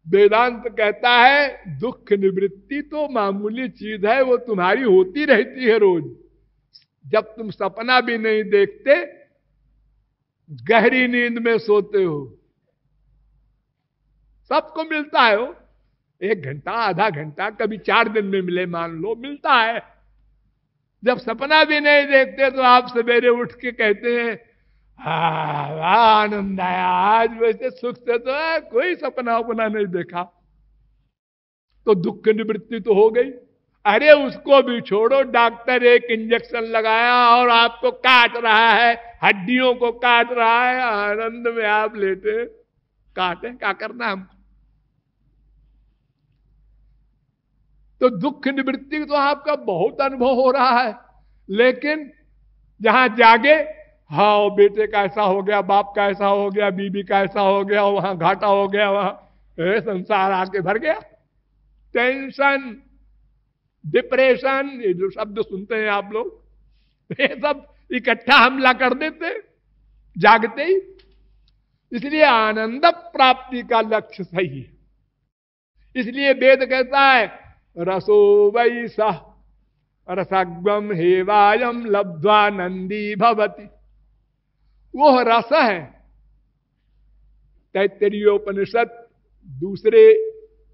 वेदांत कहता है दुख निवृत्ति तो मामूली चीज है, वो तुम्हारी होती रहती है रोज। जब तुम सपना भी नहीं देखते, गहरी नींद में सोते हो, सबको मिलता है वो। 1 घंटा, आधा घंटा, कभी 4 दिन में मिले, मान लो, मिलता है। जब सपना भी नहीं देखते तो आप सवेरे उठ के कहते हैं आनंद आया आज, वैसे सुख से तो है, कोई सपना उपना नहीं देखा। तो दुख निवृत्ति तो हो गई। अरे उसको भी छोड़ो, डॉक्टर एक इंजेक्शन लगाया और आपको काट रहा है, हड्डियों को काट रहा है, आनंद में आप लेटे, काटे, क्या करना हमको। तो दुख निवृत्ति तो आपका बहुत अनुभव हो रहा है, लेकिन जहां जागे, हाँ बेटे का ऐसा हो गया, बाप का ऐसा हो गया, बीबी का ऐसा हो गया, वहां घाटा हो गया, वहां संसार आके भर गया। टेंशन, डिप्रेशन, ये जो शब्द सुनते हैं आप लोग, ये सब इकट्ठा हमला कर देते जागते ही। इसलिए आनंद प्राप्ति का लक्ष्य सही है। इसलिए वेद कहता है रसो वै सह रसग्वम हेवायम लब्ध्वा नंदी भवति। वो रस है, तैत्तरीयोपनिषद दूसरे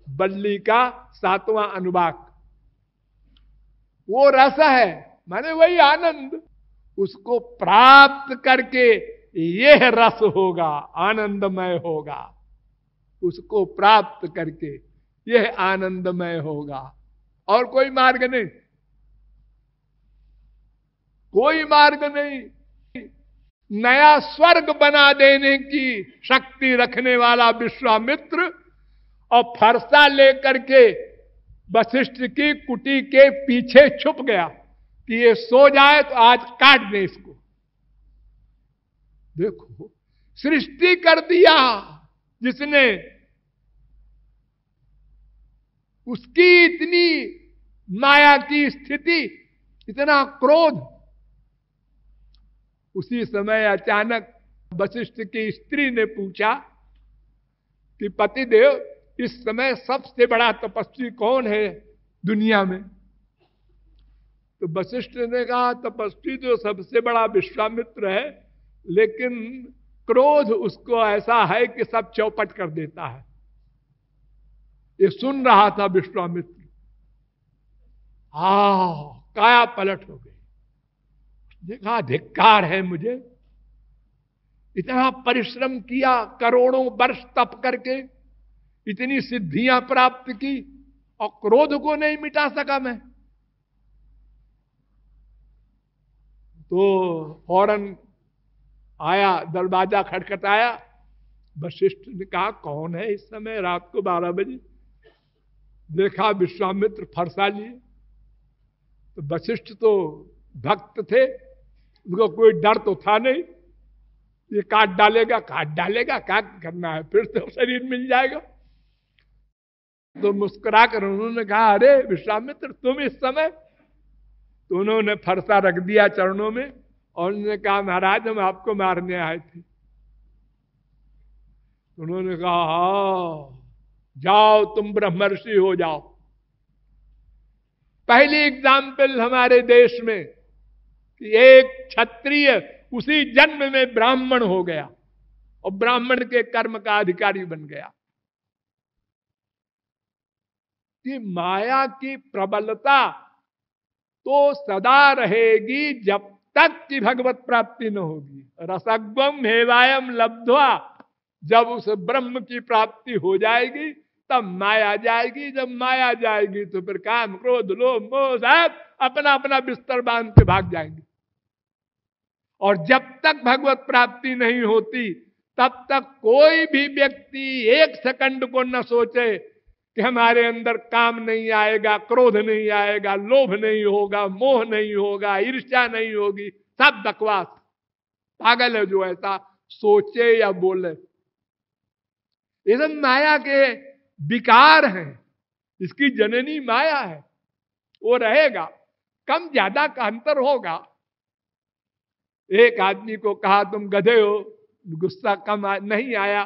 बल्ली का 7वां अनुवाक। वो रस है, माने वही आनंद। उसको प्राप्त करके यह रस होगा, आनंदमय होगा। उसको प्राप्त करके यह आनंदमय होगा, और कोई मार्ग नहीं, कोई मार्ग नहीं। नया स्वर्ग बना देने की शक्ति रखने वाला विश्वामित्र और फरसा लेकर के वशिष्ठ की कुटी के पीछे छुप गया कि ये सो जाए तो आज काट दे इसको। देखो, सृष्टि कर दिया जिसने, उसकी इतनी माया की स्थिति, इतना क्रोध। उसी समय अचानक वशिष्ठ की स्त्री ने पूछा कि पतिदेव, इस समय सबसे बड़ा तपस्वी कौन है दुनिया में? तो वशिष्ठ ने कहा तपस्वी तो सबसे बड़ा विश्वामित्र है, लेकिन क्रोध उसको ऐसा है कि सब चौपट कर देता है। ये सुन रहा था विश्वामित्र, काया पलट हो गई। देखा, धिक्कार है मुझे, इतना परिश्रम किया, करोड़ों वर्ष तप करके इतनी सिद्धियां प्राप्त की, और क्रोध को नहीं मिटा सका मैं। तो फौरन आया, दरवाजा खटखटाया। वशिष्ठ ने कहा कौन है इस समय, रात को 12 बजे? देखा विश्वामित्र फरसा लिए। तो वशिष्ठ तो भक्त थे, उनको कोई डर तो था नहीं, ये काट डालेगा, क्या करना है, फिर तो शरीर मिल जाएगा। तो मुस्कुरा कर उन्होंने कहा अरे विश्वामित्र, तुम इस समय? तो उन्होंने फरसा रख दिया चरणों में, और उन्होंने कहा महाराज हम आपको मारने आए थे। उन्होंने कहा हाँ, जाओ तुम ब्रह्मर्षि हो जाओ। पहली एग्जाम्पल हमारे देश में कि एक क्षत्रिय उसी जन्म में ब्राह्मण हो गया और ब्राह्मण के कर्म का अधिकारी बन गया। कि माया की प्रबलता तो सदा रहेगी जब तक कि भगवत प्राप्ति न होगी। रसग्वम हेवायम लब्ध्वा, जब उस ब्रह्म की प्राप्ति हो जाएगी तब माया जाएगी। जब माया जाएगी तो फिर काम, क्रोध, लोभ, मोह सब अपना अपना बिस्तर बांध के भाग जाएंगे। और जब तक भगवत प्राप्ति नहीं होती तब तक कोई भी व्यक्ति एक सेकंड को न सोचे कि हमारे अंदर काम नहीं आएगा, क्रोध नहीं आएगा, लोभ नहीं होगा, मोह नहीं होगा, ईर्ष्या नहीं होगी। सब बकवास, पागल है जो ऐसा सोचे या बोले। ये सब माया के विकार हैं, इसकी जननी माया है। वो रहेगा, कम ज्यादा का अंतर होगा। एक आदमी को कहा तुम गधे हो, गुस्सा कम नहीं आया,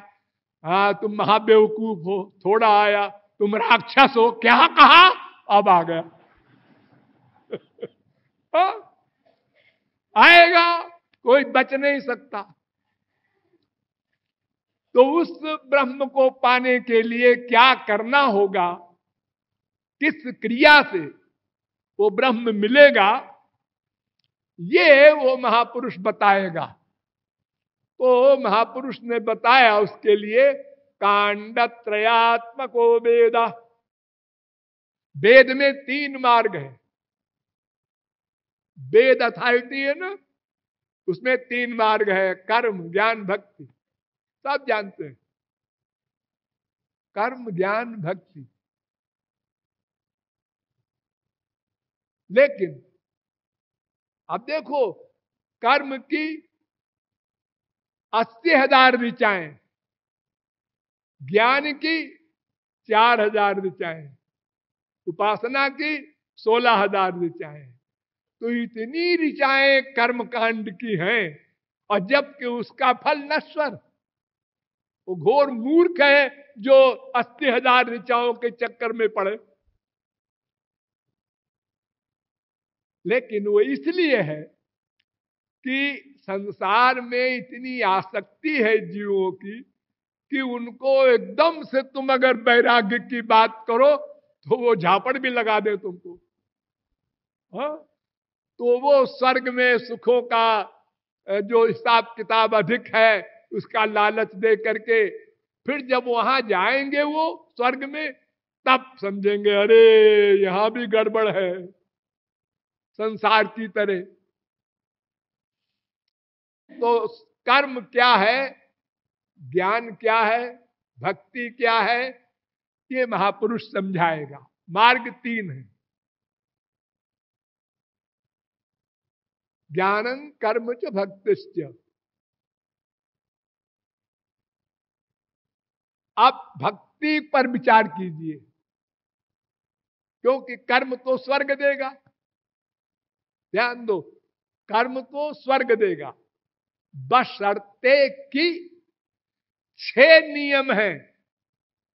हाँ तुम महाबेवकूफ हो, थोड़ा आया, तुम राक्षस हो, क्या कहा, अब आ गया। हाँ? आएगा, कोई बच नहीं सकता। तो उस ब्रह्म को पाने के लिए क्या करना होगा, किस क्रिया से वो ब्रह्म मिलेगा, ये वो महापुरुष बताएगा। तो महापुरुष ने बताया उसके लिए कांड त्रयात्मको वेद। वेद में 3 मार्ग है। वेद अथॉरिटी है ना, उसमें 3 मार्ग है, कर्म ज्ञान भक्ति। सब जानते हैं, कर्म ज्ञान भक्ति। लेकिन अब देखो, कर्म की 80,000 ऋचाएं, ज्ञान की 4,000 ऋचाएं, उपासना की 16,000 ऋचाएं। तो इतनी ऋचाएं कर्म कांड की हैं, और जबकि उसका फल नश्वर। वो घोर मूर्ख है जो 80,000 ऋचाओं के चक्कर में पड़े। लेकिन वो इसलिए है कि संसार में इतनी आसक्ति है जीवों की कि उनको एकदम से तुम अगर वैराग्य की बात करो तो वो झापड़ भी लगा दे तुमको। हाँ? तो वो स्वर्ग में सुखों का जो हिसाब किताब अधिक है उसका लालच दे करके फिर जब वहां जाएंगे वो स्वर्ग में, तब समझेंगे अरे यहां भी गड़बड़ है संसार की तरह। तो कर्म क्या है, ज्ञान क्या है, भक्ति क्या है, ये महापुरुष समझाएगा। मार्ग 3 है, ज्ञानं कर्म च भक्तिश्च। आप भक्ति पर विचार कीजिए, क्योंकि कर्म तो स्वर्ग देगा। ध्यान दो, कर्म तो स्वर्ग देगा, बशर्ते कि 6 नियम हैं,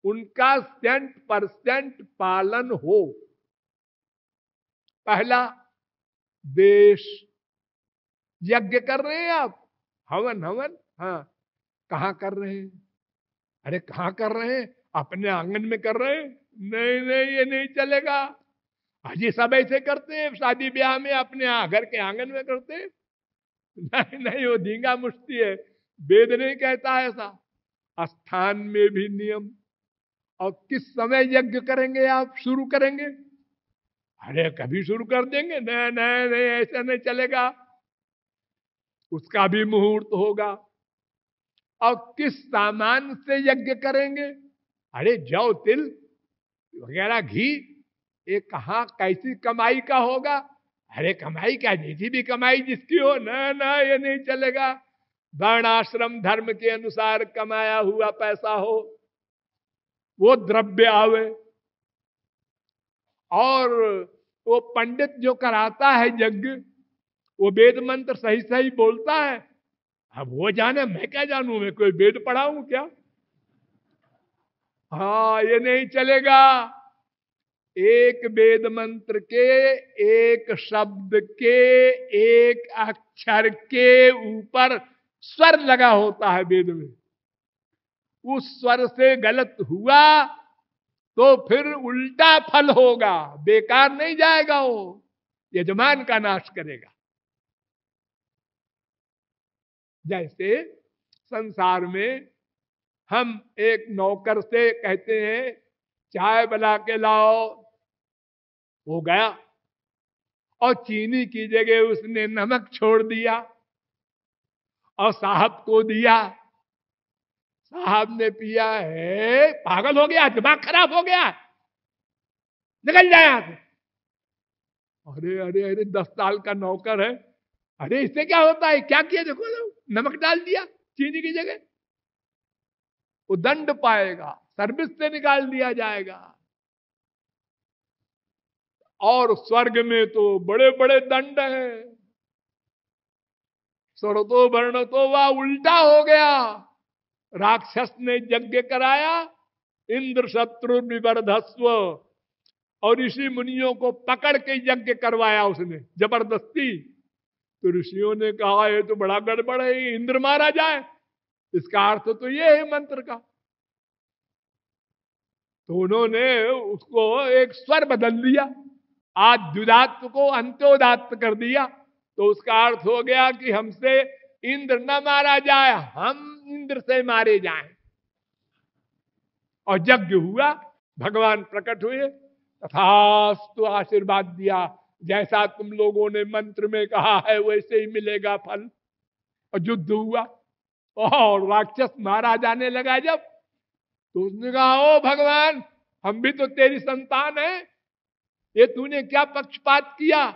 उनका 100% पालन हो। पहला, देश। यज्ञ कर रहे हैं आप, हवन हवन, हाँ, कहां कर रहे हैं? अरे कहां कर रहे हैं? अपने आंगन में कर रहे हैं? नहीं नहीं, ये नहीं चलेगा। अजी सब ऐसे करते हैं, शादी ब्याह में अपने घर के आंगन में करते हैं। नहीं नहीं, वो धींगा मुश्ती है, वेद नहीं कहता ऐसा। स्थान में भी नियम। और किस समय यज्ञ करेंगे आप, शुरू करेंगे? अरे कभी शुरू कर देंगे, नहीं नहीं नहीं, ऐसा नहीं चलेगा। उसका भी मुहूर्त होगा। और किस सामान से यज्ञ करेंगे? अरे जौ तिल वगैरह घी, ये कहां कैसी कमाई का होगा? अरे कमाई क्या, जैसी भी कमाई जिसकी हो, ना ना ये नहीं चलेगा। वर्णाश्रम धर्म के अनुसार कमाया हुआ पैसा हो, वो द्रव्य आवे। और वो पंडित जो कराता है यज्ञ, वो वेद मंत्र सही सही बोलता है। अब वो जाने, मैं क्या जानूं, मैं कोई वेद पढ़ा हूं क्या? हाँ, ये नहीं चलेगा। एक वेद मंत्र के, एक शब्द के, एक अक्षर के ऊपर स्वर लगा होता है वेद में। उस स्वर से गलत हुआ तो फिर उल्टा फल होगा, बेकार नहीं जाएगा, वो यजमान का नाश करेगा। जैसे संसार में हम एक नौकर से कहते हैं चाय बना के लाओ, हो गया, और चीनी की जगह उसने नमक छोड़ दिया और साहब को दिया। साहब ने पिया है, पागल हो गया, दिमाग खराब हो गया, निकल जाए यहां से। अरे अरे अरे, 10 साल का नौकर है, अरे इससे क्या होता है, क्या किया देखो, नमक डाल दिया चीनी की जगह, वो दंड पाएगा, सर्विस से निकाल दिया जाएगा। और स्वर्ग में तो बड़े बड़े दंड हैं। स्वर्गो वर्ण तो वह उल्टा हो गया, राक्षस ने यज्ञ कराया, इंद्र शत्रु निवर्धस्व, और ऋषि मुनियों को पकड़ के यज्ञ करवाया उसने जबरदस्ती। तो ऋषियों ने कहा ये तो बड़ा गड़बड़ है, इंद्र मारा जाए, इसका अर्थ तो ये है मंत्र का। तो उन्होंने उसको एक स्वर बदल दिया, आद्युदात्त को अंत्योदात्त कर दिया। तो उसका अर्थ हो गया कि हमसे इंद्र न मारा जाए, हम इंद्र से मारे जाएं। और यज्ञ हुआ, भगवान प्रकट हुए, तथास्तु आशीर्वाद दिया, जैसा तुम लोगों ने मंत्र में कहा है वैसे ही मिलेगा फल। और युद्ध हुआ और राक्षस मारा जाने लगा जब, तो उसने कहा ओ भगवान, हम भी तो तेरी संतान है, ये तूने क्या पक्षपात किया?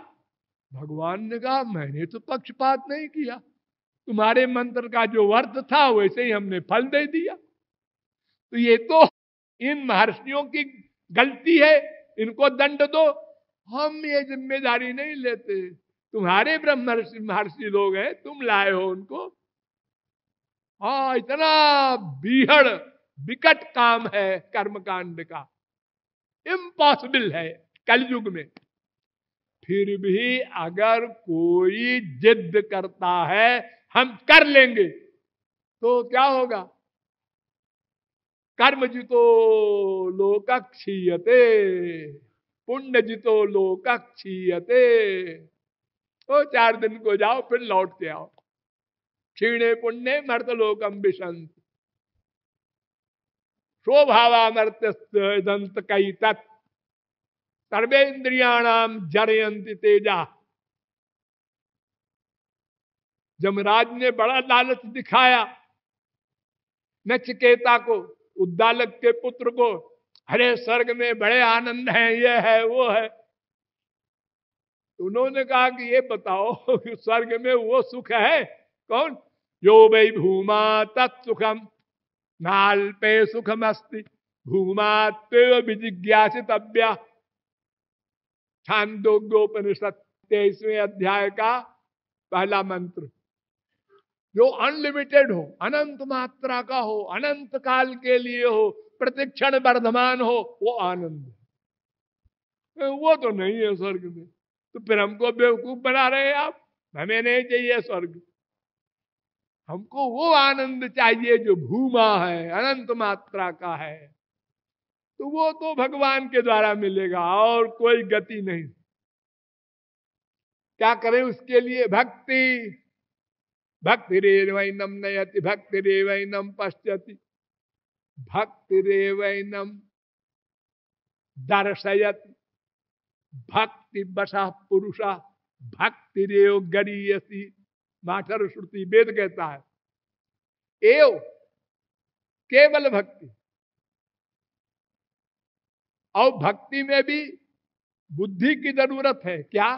भगवान ने कहा मैंने तो पक्षपात नहीं किया, तुम्हारे मंत्र का जो अर्थ था वैसे ही हमने फल दे दिया। तो ये तो इन महर्षियों की गलती है, इनको दंड दो, हम ये जिम्मेदारी नहीं लेते, तुम्हारे ब्रह्मर्षि महर्षि लोग हैं, तुम लाए हो उनको। हाँ, इतना बीहड़ विकट काम है कर्मकांड का, इम्पॉसिबल है कलयुग में। फिर भी अगर कोई जिद करता है हम कर लेंगे, तो क्या होगा? कर्म जितो लोक क्षीयते, पुण्य जितो लोक क्षीयते। तो 4 दिन को जाओ फिर लौट के आओ। क्षीणे पुण्य मर्त लोकम विशंत, स्वभावामर्त्य दंत कई तत्, सर्वेन्द्रियाणाम जरयंति तेजा। जमराज ने बड़ा लालच दिखाया नचिकेता को, उद्दालक के पुत्र को, अरे स्वर्ग में बड़े आनंद है, ये है वो है। तो उन्होंने कहा कि ये बताओ स्वर्ग में वो सुख है कौन? यो वै भूमा तत्सुखम नाल्पे सुखम अस्ति, भूमा तेव विजिज्ञासितव्या। छांदोग्योपनिषद 23वें अध्याय का पहला मंत्र। जो अनलिमिटेड हो, अनंत मात्रा का हो, अनंत काल के लिए हो, प्रतिक्षण वर्धमान हो, वो आनंद है। वो तो नहीं है स्वर्ग में। तो फिर हमको बेवकूफ बना रहे हैं आप, हमें नहीं चाहिए स्वर्ग, हमको वो आनंद चाहिए जो भूमा है, अनंत मात्रा का है। तो वो तो भगवान के द्वारा मिलेगा और कोई गति नहीं। क्या करें उसके लिए? भक्ति। भक्तिरेवैनम नयति भक्तिरेवैनम पश्यति भक्तिरेवैनम दर्शयति भक्ति बसा पुरुषा भक्तिरेव गरीयसी। माठर श्रुति वेद कहता है एव केवल भक्ति। और भक्ति में भी बुद्धि की जरूरत है। क्या?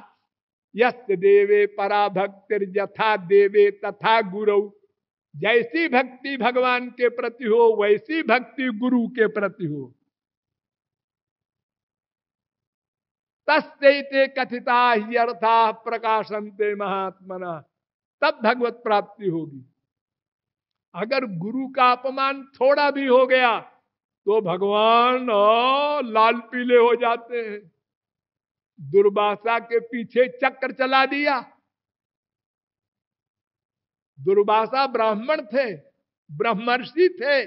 यस्य देवे परा भक्तिर यथा देवे तथा गुरु। जैसी भक्ति भगवान के प्रति हो वैसी भक्ति गुरु के प्रति हो। तस्ते कथिता ही अर्था प्रकाशंते महात्मना, तब भगवत प्राप्ति होगी। अगर गुरु का अपमान थोड़ा भी हो गया तो भगवान लाल पीले हो जाते हैं। दुर्वासा के पीछे चक्र चला दिया। दुर्वासा ब्राह्मण थे, ब्रह्मर्षि थे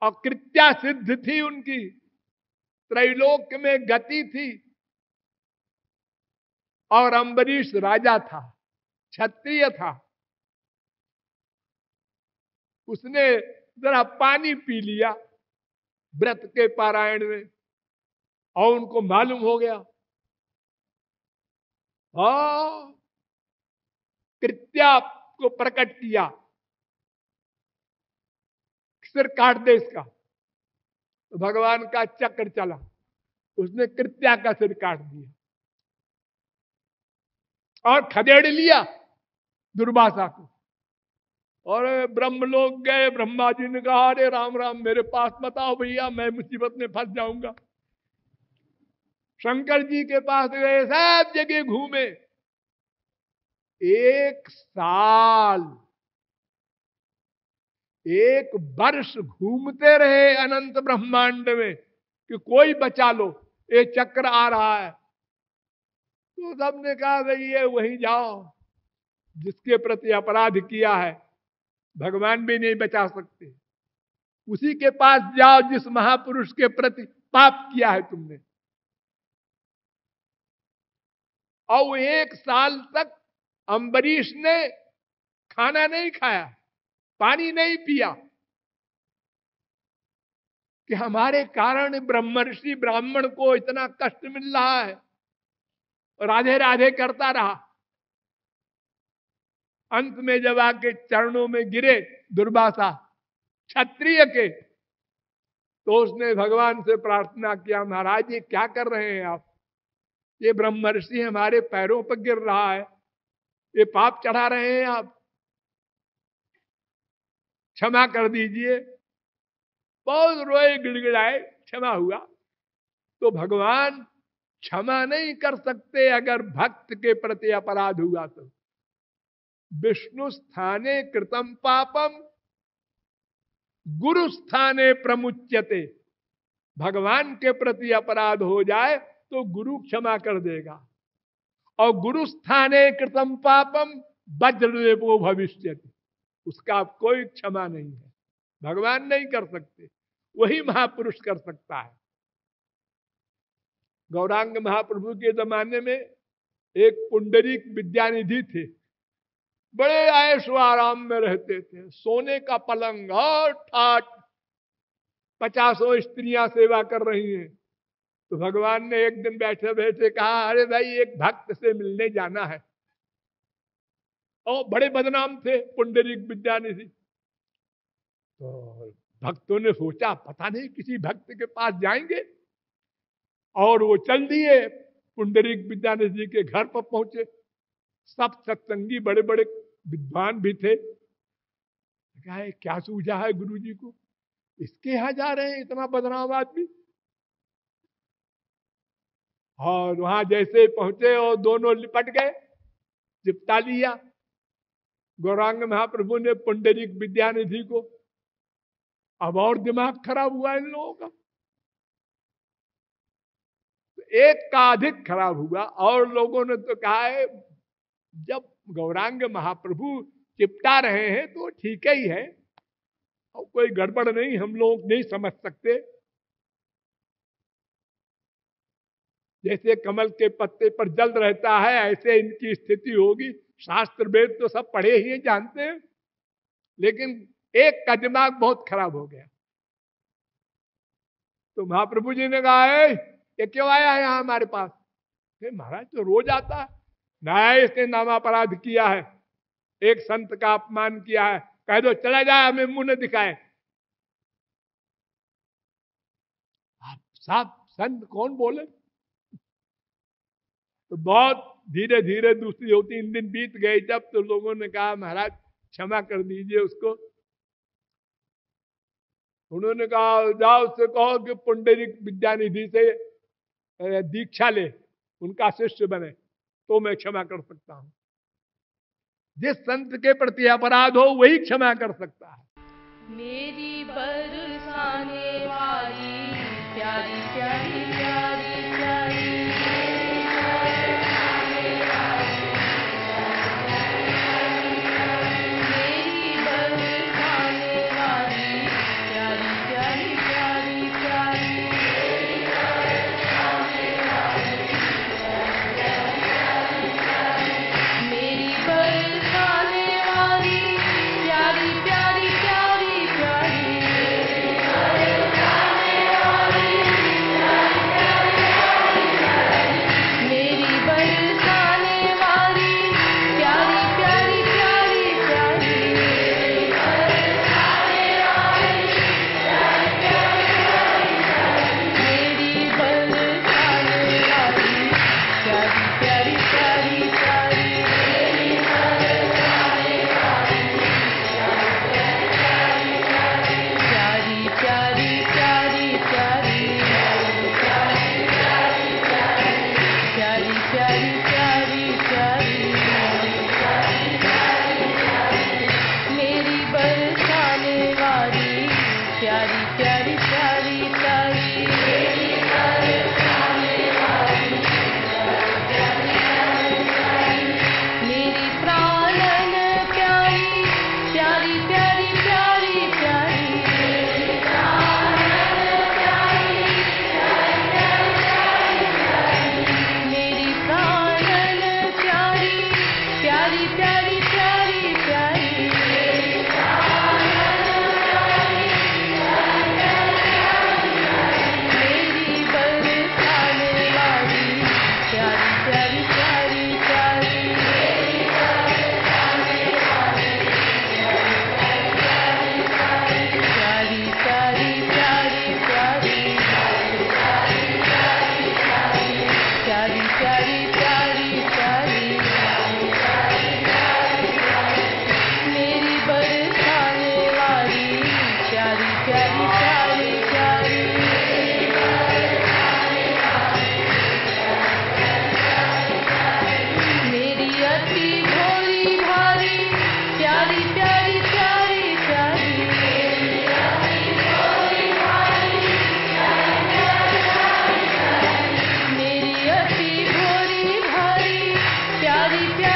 और कृत्या सिद्ध थी उनकी, त्रैलोक में गति थी। और अम्बरीश राजा था, क्षत्रिय था। उसने जरा पानी पी लिया व्रत के पारायण में और उनको मालूम हो गया कृत्या को प्रकट किया, सिर काट दे इसका। तो भगवान का चक्र चला, उसने कृत्या का सिर काट दिया और खदेड़ लिया दुर्वासा को। और ब्रह्म लोग गए, ब्रह्मा जी ने कहा अरे राम राम मेरे पास बताओ भैया, मैं मुसीबत में फंस जाऊंगा। शंकर जी के पास गए, सब जगह घूमे। 1 साल एक वर्ष घूमते रहे अनंत ब्रह्मांड में कि कोई बचा लो, ये चक्र आ रहा है। तो सबने कहा भाई ये वहीं जाओ जिसके प्रति अपराध किया है, भगवान भी नहीं बचा सकते। उसी के पास जाओ जिस महापुरुष के प्रति पाप किया है तुमने। और 1 साल तक अम्बरीश ने खाना नहीं खाया, पानी नहीं पिया, कि हमारे कारण ब्रह्मर्षि ब्राह्मण को इतना कष्ट मिल रहा है। राधे राधे करता रहा। अंत में जब आके चरणों में गिरे दुर्वासा क्षत्रिय के, तो उसने भगवान से प्रार्थना किया, महाराज ये क्या कर रहे हैं आप? ये ब्रह्मर्षि हमारे पैरों पर गिर रहा है, ये पाप चढ़ा रहे हैं आप, क्षमा कर दीजिए। बहुत रोए गिड़गिड़ाए, क्षमा हुआ। तो भगवान क्षमा नहीं कर सकते अगर भक्त के प्रति अपराध हुआ तो। विष्णु स्थाने कृतम पापम गुरु स्थाने प्रमुच्यते। भगवान के प्रति अपराध हो जाए तो गुरु क्षमा कर देगा, और गुरु स्थाने कृतम पापम वज्रदेवो भविष्यति, उसका कोई क्षमा नहीं है, भगवान नहीं कर सकते, वही महापुरुष कर सकता है। गौरांग महाप्रभु के जमाने में एक पुंडरीक विद्यानिधि थे, बड़े ऐश आराम में रहते थे, सोने का पलंग और ठाट, 50 स्त्रियां सेवा कर रही हैं। तो भगवान ने एक दिन बैठे बैठे कहा, अरे भाई एक भक्त से मिलने जाना है। और बड़े बदनाम थे पुंडरीक विद्यानिधि। तो भक्तों ने सोचा पता नहीं किसी भक्त के पास जाएंगे, और वो चल दिए, पुंडरीक विद्यानिधि के घर पर पहुंचे। सब सत्संगी बड़े बड़े विद्वान भी थे। कहा क्या सूझा है गुरु जी को, इसके यहां जा रहे हैं इतना बदनाम आदमी? और वहां जैसे पहुंचे और दोनों लिपट गए, चिपटा लिया। गौरांग महाप्रभु ने पुंडरीक विद्यानिधि को। अब और दिमाग खराब हुआ इन लोगों का, एक का अधिक खराब हुआ। और लोगों ने तो कहा है जब गौरांग महाप्रभु चिपटा रहे हैं तो ठीक ही है, और कोई गड़बड़ नहीं, हम लोग नहीं समझ सकते। जैसे कमल के पत्ते पर जल रहता है ऐसे इनकी स्थिति होगी। शास्त्र वेद तो सब पढ़े ही हैं, जानते हैं, लेकिन एक का दिमाग बहुत खराब हो गया। तो महाप्रभु जी ने कहा ये क्यों आया है यहाँ हमारे पास? महाराज तो रोज आता है। नया इसने नामापराध किया है, एक संत का अपमान किया है, कह दो चला जाए, हमें मुंह न दिखाए। आप साहब संत कौन बोले? तो बहुत धीरे धीरे दूसरी 2-3 दिन बीत गए। जब तो लोगों ने कहा महाराज क्षमा कर दीजिए उसको। उन्होंने कहा जाओ उससे कहो कि पुंडरीक विद्यानिधि से दीक्षा ले, उनका शिष्य बने, तो मैं क्षमा कर सकता हूं। जिस संत के प्रति अपराध हो वही क्षमा कर सकता है। मेरी बरसाने वाली प्यारी प्यारी प्यारी प्यारी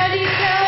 प्यारी प्यारी